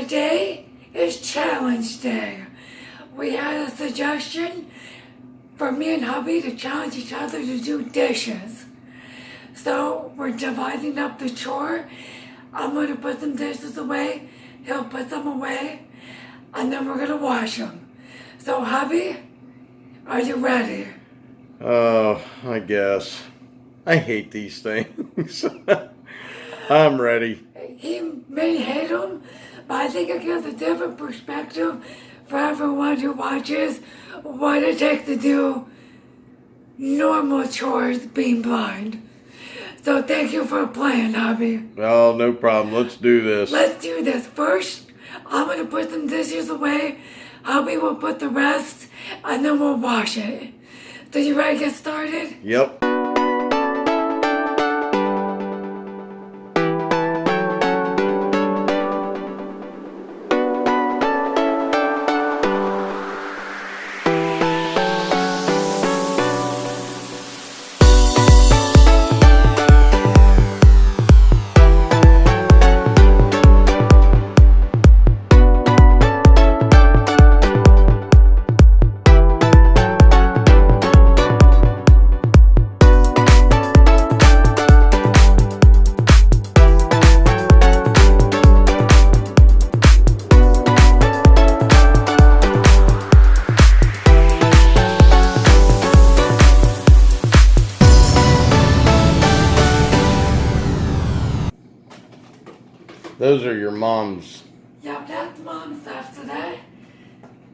today is challenge day. We had a suggestion for me and hubby to challenge each other to do dishes. So we're dividing up the chore. I'm going to put some dishes away, he'll put some away, and then we're going to wash them. So hubby, are you ready? Oh, I guess. I hate these things. I'm ready. He may hate them, but I think it gives a different perspective for everyone who watches what it takes to do normal chores being blind. So thank you for playing, hubby. Oh, no problem. Let's do this. Let's do this. First, I'm going to put some dishes away. Hubby will put the rest, and then we'll wash it. So you ready to get started? Yep. Those are your mom's. Yep, that's mom's stuff today.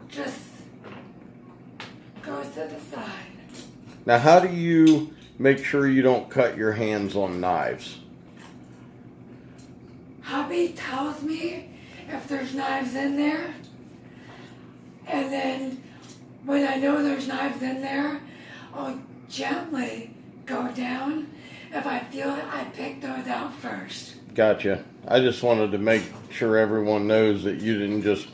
Just goes to the side. Now, how do you make sure you don't cut your hands on knives? Hubby tells me if there's knives in there, and then when I know there's knives in there, I'll gently go down. If I feel it, I pick those out first. Gotcha. I just wanted to make sure everyone knows that you didn't just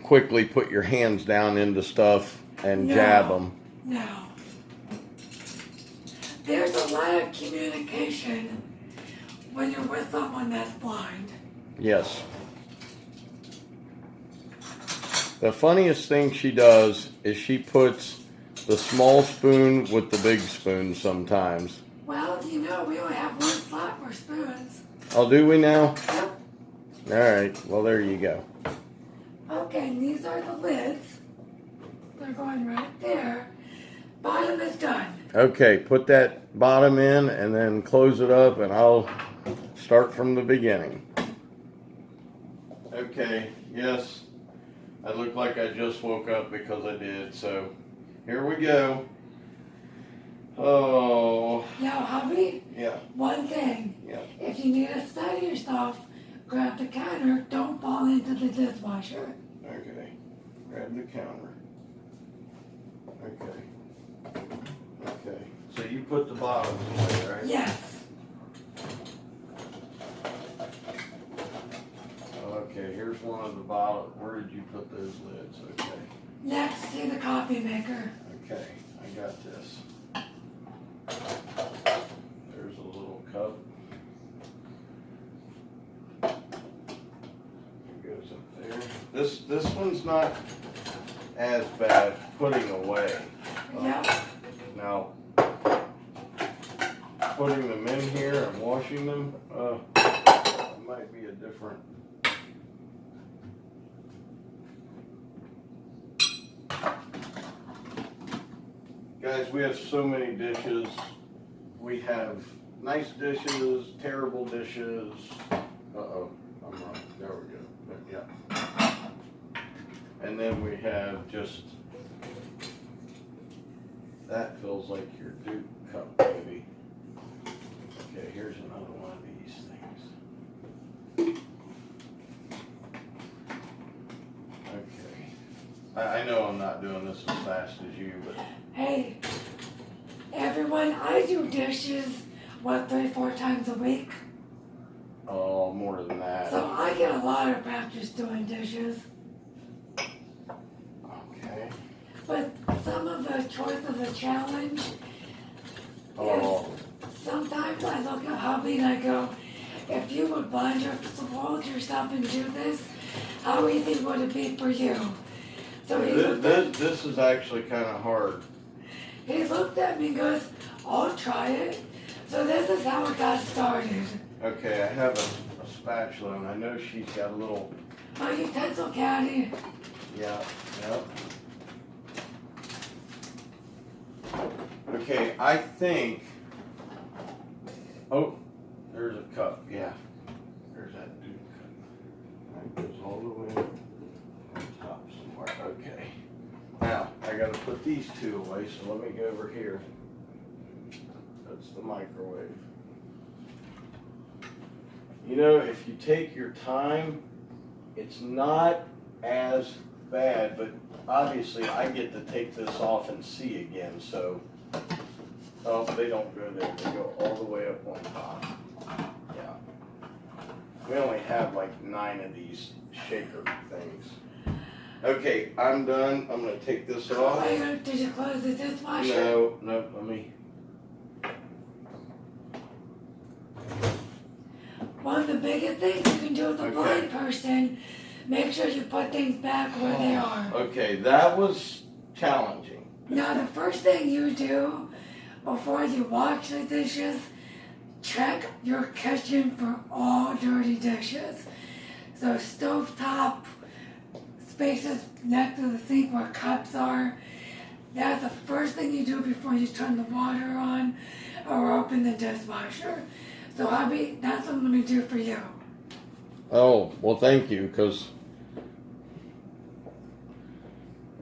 quickly put your hands down into stuff and jab them. No. There's a lot of communication when you're with someone that's blind. Yes. The funniest thing she does is she puts the small spoon with the big spoon sometimes. Well, you know, we only have one slot for spoons. Oh, do we now? Yep. All right. Well, there you go. Okay, and these are the lids. They're going right there. Bottom is done. Okay, put that bottom in and then close it up, and I'll start from the beginning. Okay, yes, I look like I just woke up because I did, so here we go. Oh. Now, hubby, Yeah. one thing. Yeah. If you need to study yourself, grab the counter. Don't fall into the dishwasher. Okay. Grab the counter. Okay. Okay. So you put the bottoms away, right? Yes. Okay, here's one of the bottom. Where did you put those lids? Okay. Next to the coffee maker. Okay, I got this. There's a little cup. It goes up there. This one's not as bad putting away. Yep. Now, putting them in here and washing them, might be a different. Guys, we have so many dishes. We have nice dishes, terrible dishes. Uh-oh, I'm wrong. There we go. But yeah. And then we have just, that feels like your Duke cup, baby. Okay, here's another one of these things. Okay. I know I'm not doing this as fast as you, but Hey, everyone, I do dishes, 3-4 times a week. oh, more than that. So I get a lot of practice doing dishes. Okay. But some of the choice of the challenge Oh. is sometimes I look at hubby and I go, if you would blindfold yourself and do this, how easy would it be for you? So This is actually kind of hard. he looked at me and goes, I'll try it. So this is how it got started. Okay, I have a spatula, and I know she's got a little... My utensil caddy. Yeah, yep. Okay, I think... Oh, there's a cup, yeah. There's that dude cup. That goes all the way on top somewhere. Okay. Now, I gotta put these two away, so let me go over here. That's the microwave. You know, if you take your time, it's not as bad, but obviously I get to take this off and see again, so, oh, they don't go there, they go all the way up on top. Yeah. We only have like 9 of these shaker things. Okay, I'm done. I'm gonna take this off. Did you close the dishwasher? No, let me. One of the biggest things you can do with a blind person, make sure you put things back where they are. Okay, that was challenging. Now the first thing you do before you wash the dishes, check your kitchen for all dirty dishes. So stovetop, spaces next to the sink where cups are, that's the first thing you do before you turn the water on or open the dishwasher. So Abby, that's what I'm going to do for you. Oh, well thank you, because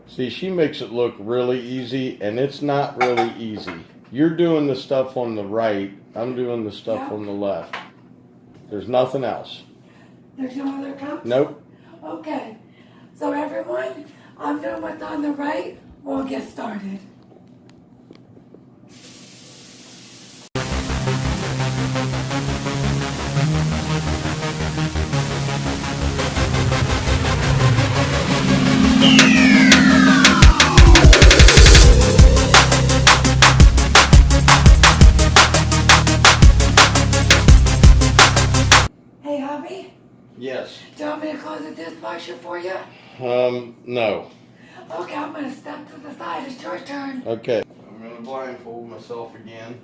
see, she makes it look really easy, and it's not really easy. You're doing the stuff on the right, I'm doing the stuff on the left. There's nothing else. There's no other cups? Nope. Okay. So everyone, I'm doing what's on the right. We'll get started. Hey, Hubby? Yes. Do you want me to close the dishwasher for you? No. Okay, I'm going to step to the side. It's your turn. Okay. I'm going to blindfold myself again.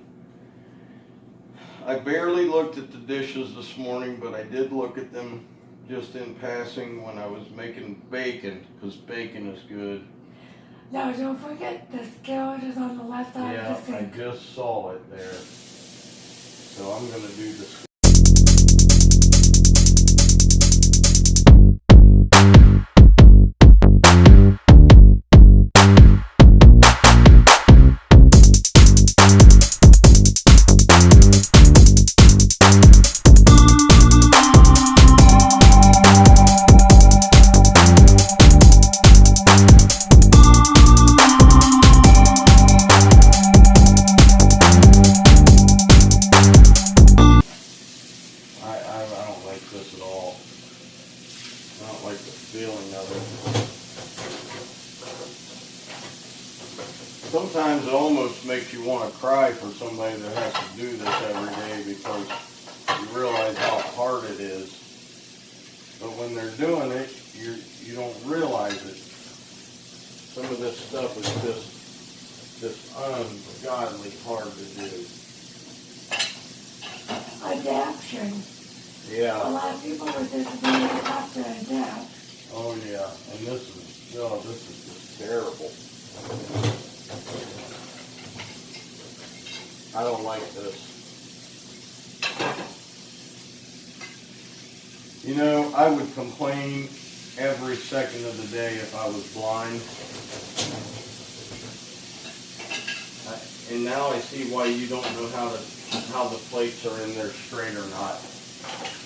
I barely looked at the dishes this morning, but I did look at them just in passing when I was making bacon, because bacon is good. Now, don't forget the skillet is on the left side of the Yeah, I sink. just saw it there. So I'm going to do this. This at all. I don't like the feeling of it. Sometimes it almost makes you want to cry for somebody that has to do this every day, because you realize how hard it is. But when they're doing it, you don't realize it. Some of this stuff is just ungodly hard to do. Adaption. Yeah. A lot of people with disabilities have to adapt. Oh yeah, and this is just terrible. I don't like this. You know, I would complain every second of the day if I was blind. And now I see why you don't know how the plates are in there straight or not.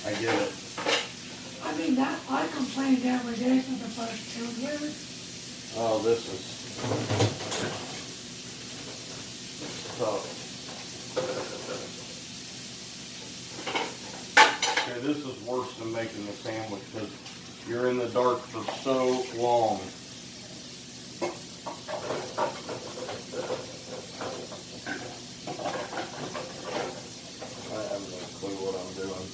I get it. I mean, I complained every day for the first 2 years. Oh, this is tough. Okay, this is worse than making a sandwich, because you're in the dark for so long. I have no clue what I'm doing.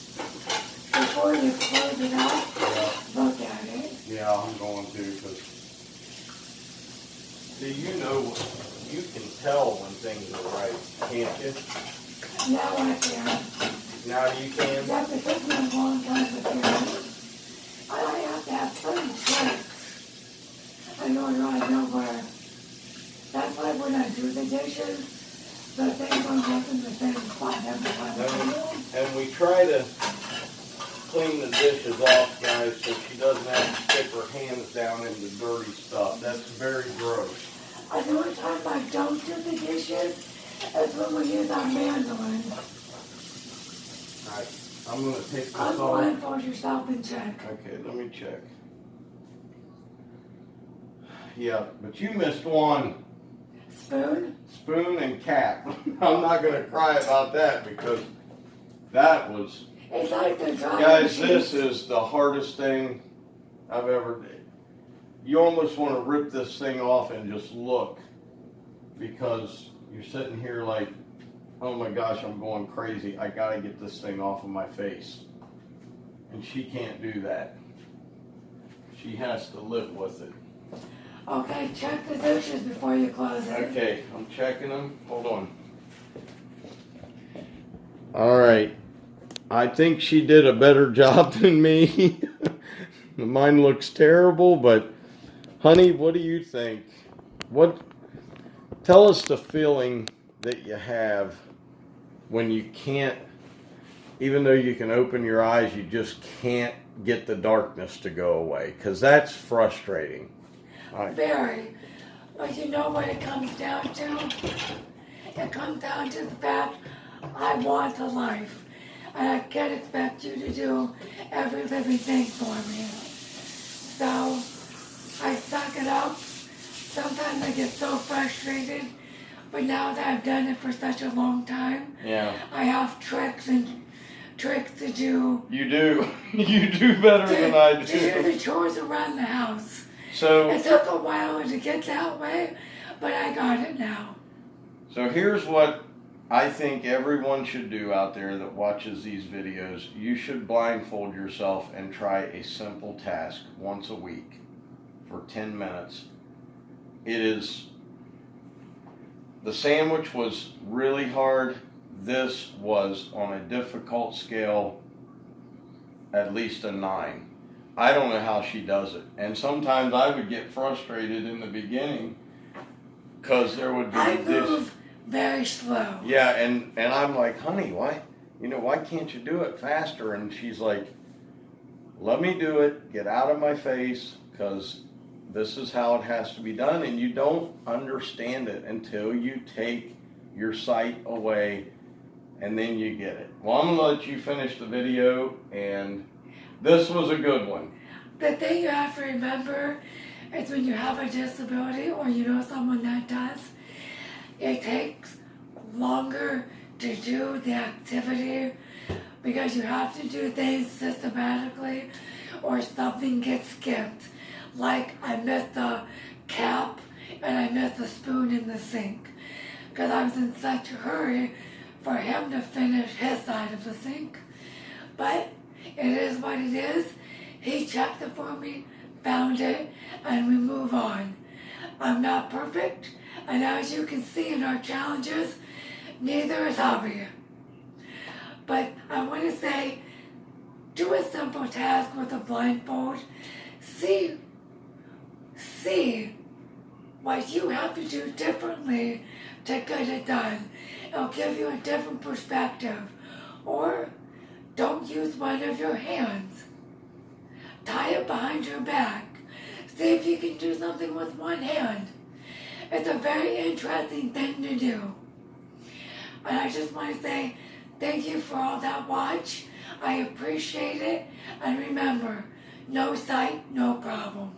it up, Yeah. look at it. Yeah, I'm going to, because, see, you know, you can tell when things are right, can't you? Now I can. Now you can? That took me a long time to figure out. I have to have certain tricks in order I know where. That's why when I do the dishes, the things don't get in the same spot every time I do them. And we try to clean the dishes off, guys, so she doesn't have to stick her hands down in the dirty stuff. That's very gross. The only time I don't do the dishes is when we use our mandolin. Alright, I'm going to take this off. Blindfold yourself and check. Okay, let me check. Yeah, but you missed one. Spoon? Spoon and cap. I'm not going to cry about that because that was... It's like the dry Guys, machine. this is the hardest thing I've ever did. You almost want to rip this thing off and just look, because you're sitting here like, oh my gosh, I'm going crazy. I got to get this thing off of my face. And she can't do that. She has to live with it. Okay, check the dishes before you close it. Okay, I'm checking them. Hold on. All right. I think she did a better job than me. Mine looks terrible, but honey, what do you think? Tell us the feeling that you have when you can't, even though you can open your eyes, you just can't get the darkness to go away, because that's frustrating. Very. But you know what it comes down to? It comes down to the fact I want a life. And I can't expect you to do every living thing for me. So I suck it up. Sometimes I get so frustrated. But now that I've done it for such a long time, Yeah. I have tricks to do. You do. You do better than I do. To do the chores around the house. So It took a while to get that way, but I got it now. So here's what I think everyone should do out there that watches these videos. You should blindfold yourself and try a simple task once a week for 10 minutes. The sandwich was really hard. This was on a difficult scale, at least a 9. I don't know how she does it. And sometimes I would get frustrated in the beginning because there would be I this... move very slow. Yeah, and I'm like, honey, why can't you do it faster? And she's like, let me do it, get out of my face, because this is how it has to be done. And you don't understand it until you take your sight away, and then you get it. Well, I'm going to let you finish the video, and this was a good one. The thing you have to remember is when you have a disability or you know someone that does, it takes longer to do the activity because you have to do things systematically or something gets skipped. Like I missed the cap and I missed the spoon in the sink because I was in such a hurry for him to finish his side of the sink. But it is what it is. He checked it for me, found it, and we move on. I'm not perfect, and as you can see in our challenges, neither is Hobby. But I want to say, do a simple task with a blindfold. See what you have to do differently to get it done. It'll give you a different perspective. Or don't use one of your hands. Tie it behind your back. See if you can do something with one hand. It's a very interesting thing to do. And I just want to say thank you for all that watch. I appreciate it. And remember, no sight, no problem.